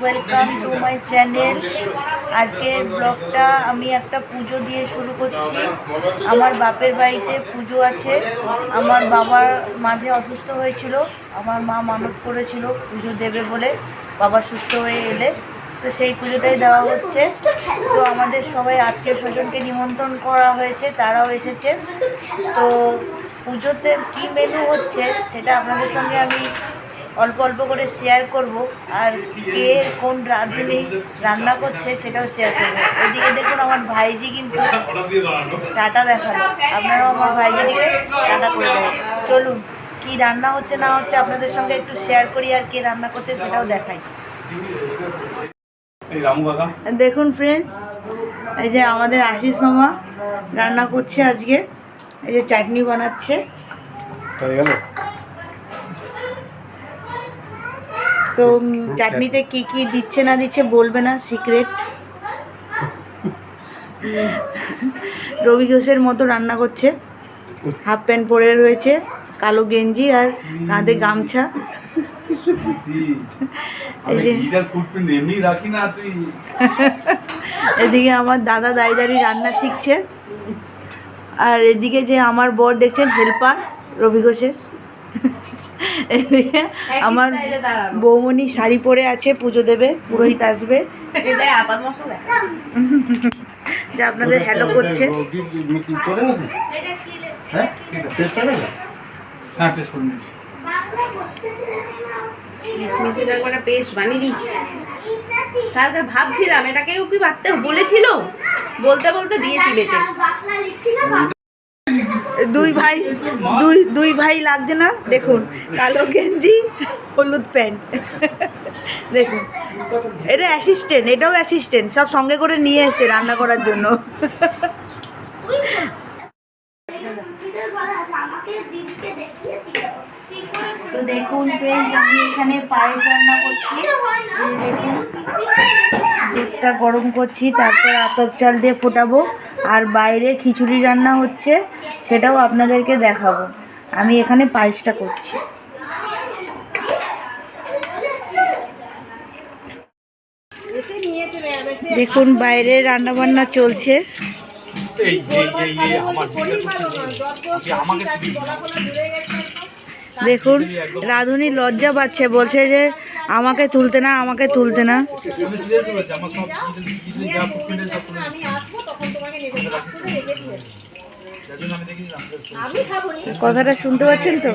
Welcome to my channel. আজকের ব্লগটা আমি একটা পুজো দিয়ে শুরু করছি। আমার বাপের বাড়িতে পুজো আছে। আমার বাবার মাঝে অসুস্থ হয়েছিল, আমার মা মানত করেছিল পুজো দেবে বলে, বাবা সুস্থ হয়ে এলে তো সেই পুজোটাই দেওয়া হচ্ছে। তো আমাদের সবাই আত্মীয় স্বজনকে নিমন্ত্রণ করা হয়েছে, তারাও এসেছে। তো পুজোতে কী মেনু হচ্ছে সেটা আপনাদের সঙ্গে আমি অল্প অল্প করে শেয়ার করব, আর কে কোন রাঁধুনি রান্না করছে সেটাও শেয়ার করবো। এদিকে দেখুন আমার ভাইজি কিন্তু টাটা দেখালো, আপনারাও আমার ভাইজিকে টাটা করে দেবেন। চলুন কি রান্না হচ্ছে না হচ্ছে আপনাদের সঙ্গে একটু শেয়ার করি, আর কে রান্না করছে সেটাও দেখাই। দেখুন ফ্রেন্ডস, এই যে আমাদের আশিস মামা রান্না করছে আজকে, এই যে চাটনি বানাচ্ছে। তো চাটনিতে কি কি দিচ্ছে না দিচ্ছে বলবে না, সিক্রেট। রবি ঘোষের মতো রান্না করছে, হাফ প্যান্ট পরে রয়েছে, কালো গেঞ্জি আর কাঁধে গামছা। এদিকে আমার দাদা দাইদারি রান্না শিখছে, আর এদিকে যে আমার বর দেখছেন হেল্পার রবি ঘোষের। এদিকে আমার বৌমনি শাড়ি পরে আছে, পুজো দেবে, পুরোহিত আসবে, যে আপনাদের হ্যালো করছে। কালকে ভাবছিলাম এটাকেও কি বাড়তে বলেছিল, বলতে বলতে দিয়েছি বেটে। দুই ভাই লাগছে না, দেখুন কালো গেঞ্জি হলুদ প্যান্ট। দেখুন এটা অ্যাসিস্ট্যান্ট, এটাও অ্যাসিস্ট্যান্ট, সব সঙ্গে করে নিয়ে এসছে রান্না করার জন্য। তো দেখুন ফ্রেন্ডস, আমি এখানে পায়েস রান্না করছি। দেখুন দুধটা গরম করছি, তারপর আতপ চাল দিয়ে ফোটাবো, আর বাইরে খিচুড়ি রান্না হচ্ছে, সেটাও আপনাদেরকে দেখাবো। আমি এখানে পায়েসটা করছি। দেখুন বাইরে রান্না বান্না চলছে। দেখুন রাঁধুনি লজ্জা পাচ্ছে, বলছে যে আমাকে তুলতে না, আমাকে তুলতে না। কথাটা শুনতে পাচ্ছেন তো?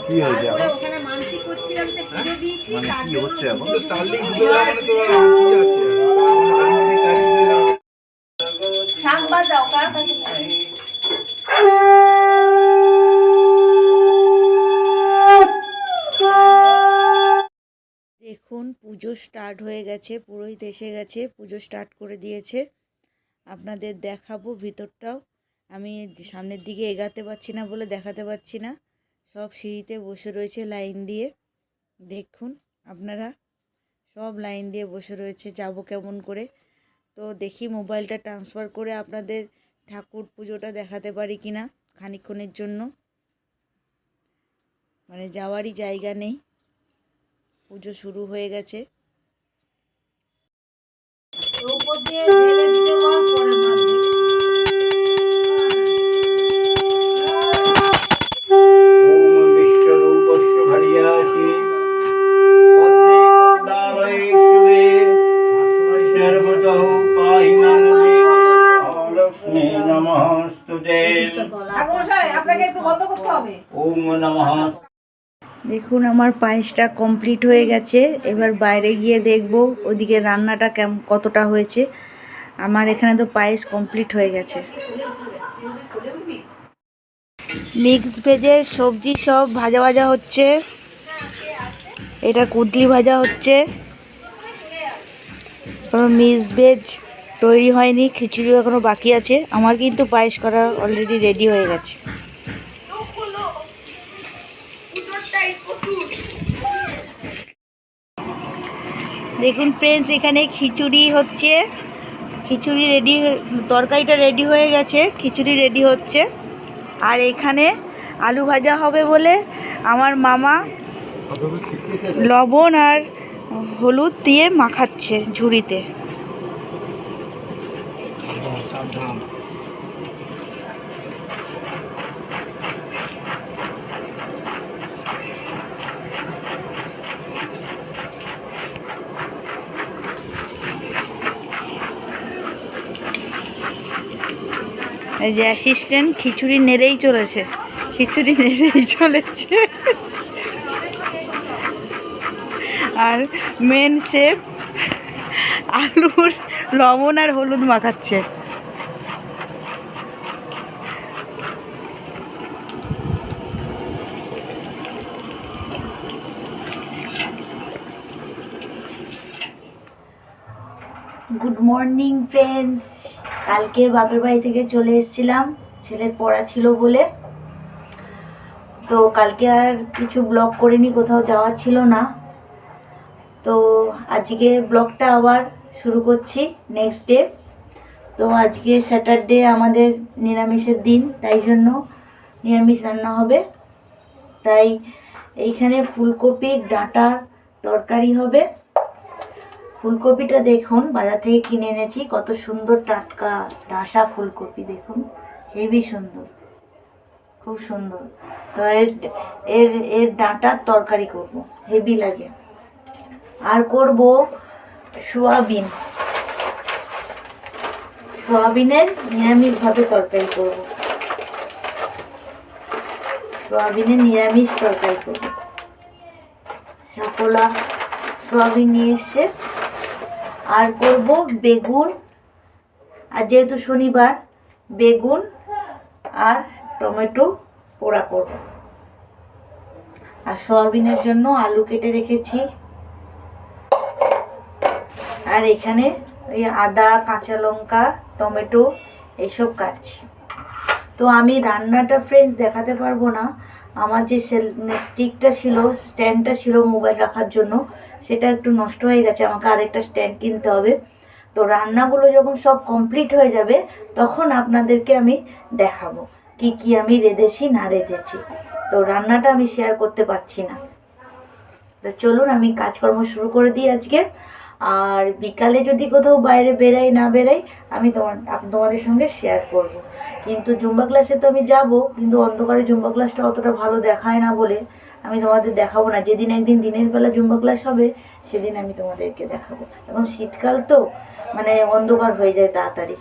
কি হয়েছে ওখানে মানসিক করছিলাম যে পুজো দিয়েছি, কি হচ্ছে এখন? তো স্টার্লিং দুটো মানে তো কি আছে শাক বাজাও কার কাছে। দেখুন পুজো স্টার্ট হয়ে গেছে, পুরোহিত এসে গেছে, পুজো স্টার্ট করে দিয়েছে। আপনাদের দেখাবো ভিতরটাও। আমি সামনের দিকে এগাতে পারছি না বলে দেখাতে পারছি না। সব সিঁড়িতে বসে রয়েছে লাইন দিয়ে, দেখুন আপনারা সব লাইন দিয়ে বসে রয়েছে। যাব কেমন করে? তো দেখি মোবাইলটা ট্রান্সফার করে আপনাদের ঠাকুর পুজোটা দেখাতে পারি কি না খানিকক্ষণের জন্য। মানে যাওয়ারই জায়গা নেই, পুজো শুরু হয়ে গেছে। দেখুন আমার পায়েসটা কমপ্লিট হয়ে গেছে। এবার বাইরে গিয়ে দেখব ওদিকে রান্নাটা কতটা হয়েছে। আমার এখানে তো পায়েস কমপ্লিট হয়ে গেছে। মিক্স ভেজের সবজি সব ভাজা ভাজা হচ্ছে, এটা কুদলি ভাজা হচ্ছে। কোনো মিক্স ভেজ তৈরি হয়নি, খিচুড়ি এখনো বাকি আছে। আমার কিন্তু পায়েস করা অলরেডি রেডি হয়ে গেছে। দেখুন ফ্রেন্ডস, এখানে খিচুড়ি হচ্ছে, খিচুড়ি রেডি, তরকারিটা রেডি হয়ে গেছে, খিচুড়ি রেডি হচ্ছে। আর এখানে আলু ভাজা হবে বলে আমার মামা লবণ আর হলুদ দিয়ে মাখাচ্ছে ঝুড়িতে। এই যে অ্যাসিস্ট্যান্ট খিচুড়ি নেড়েই চলেছে, খিচুড়ি নেড়েই চলেছে। আর মেন শেফ আলুর লবণ আর হলুদ মাখাচ্ছে। Good morning friends. কালকে বাপের বাড়ি থেকে চলে এসেছিলাম, ছেলের পড়া ছিল বলে। তো কালকে আর কিছু ব্লগ করিনি, কোথাও যাওয়া ছিল না। তো আজকে ব্লগটা আবার শুরু করছি নেক্সট ডে। তো আজকে স্যাটারডে, আমাদের নিরামিষের দিন, তাই জন্য নিরামিষ রান্না হবে। তাই এইখানে ফুলকপির ডাঁটা তরকারি হবে। ফুলকপিটা দেখুন, বাজার থেকে কিনে এনেছি, কত সুন্দর টাটকা ডাঁশা ফুলকপি, দেখুন হেভি সুন্দর, খুব সুন্দর। তো এর এর ডাঁটার তরকারি করব, হেভি লাগে। আর করব সোয়াবিন, সোয়াবিনের নিরামিষভাবে তরকারি করব, সোয়াবিনের নিরামিষ তরকারি করব। সাপোলা সোয়াবিন নিয়ে এসছে। আর করব বেগুন, আর যেহেতু শনিবার, বেগুন আর টমেটো পোড়া করব। আর সোয়াবিনের জন্য আলু কেটে রেখেছি। আর এখানে এই আদা, কাঁচা লঙ্কা, টমেটো এইসব কাটছি। তো আমি রান্নাটা ফ্রেন্ডস দেখাতে পারবো না। আমার যে স্টিকটা ছিল, স্ট্যান্ডটা ছিল মোবাইল রাখার জন্য, সেটা একটু নষ্ট হয়ে গেছে, আমাকে আরেকটা স্ট্যান্ড কিনতে হবে। তো রান্নাগুলো যখন সব কমপ্লিট হয়ে যাবে, তখন আপনাদেরকে আমি দেখাবো কি কি আমি রেঁধেছি না রেঁধেছি। তো রান্নাটা আমি শেয়ার করতে পারছি না। তো চলুন আমি কাজকর্ম শুরু করে দিই আজকে। আর বিকালে যদি কোথাও বাইরে বেরাই না বেরাই, আমি তোমাদের সঙ্গে শেয়ার করব। কিন্তু জুম্বা ক্লাসে তো আমি যাব, কিন্তু অন্ধকারে জুম্বা ক্লাসটা অতটা ভালো দেখায় না বলে আমি তোমাদের দেখাবো না। যেদিন একদিন দিনের বেলা জুম্বা ক্লাস হবে, সেদিন আমি তোমাদেরকে দেখাবো। এখন শীতকাল তো, মানে অন্ধকার হয়ে যায় তাড়াতাড়ি।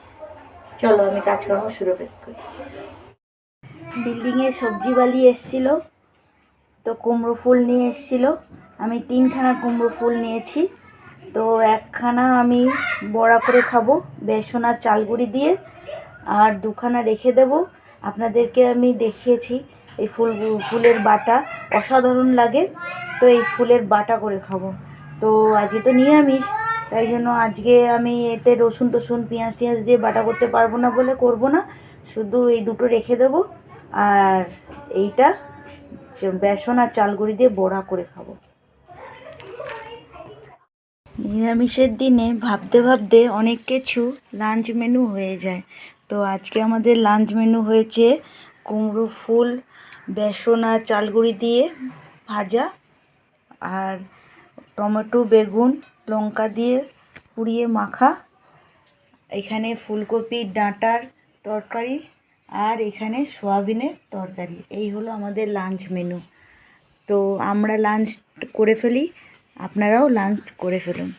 চলো আমি কাজকর্ম শুরু করি। বিল্ডিংয়ে সবজিওয়ালি এসছিল, তো কুমড়ো ফুল নিয়ে এসছিল। আমি 3খানা কুমড়ো ফুল নিয়েছি। তো 1খানা আমি বড়া করে খাবো বেসন আর চালগুড়ি দিয়ে, আর 2খানা রেখে দেব। আপনাদেরকে আমি দেখিয়েছি এই ফুলের বাটা, অসাধারণ লাগে। তো এই ফুলের বাটা করে খাবো। তো আজকে তো নিরামিষ, তাই জন্য আজকে আমি এতে রসুন টসুন পেঁয়াজ টিয়াজ দিয়ে বাটা করতে পারবো না বলে করবো না, শুধু এই দুটো রেখে দেবো। আর এইটা বেসন আর চালগুড়ি দিয়ে বড়া করে খাবো। নিরামিষের দিনে ভাবতে ভাবতে অনেক কিছু লাঞ্চ মেনু হয়ে যায়। তো আজকে আমাদের লাঞ্চ মেনু হয়েছে কুমড়ো ফুল বেসন আর চালগুড়ি দিয়ে ভাজা, আর টমেটো বেগুন লঙ্কা দিয়ে পুড়িয়ে মাখা, এখানে ফুলকপির ডাঁটার তরকারি, আর এখানে সোয়াবিনের তরকারি। এই হলো আমাদের লাঞ্চ মেনু। তো আমরা লাঞ্চ করে ফেলি, আপনারাও লাঞ্চ করে ফেলুন।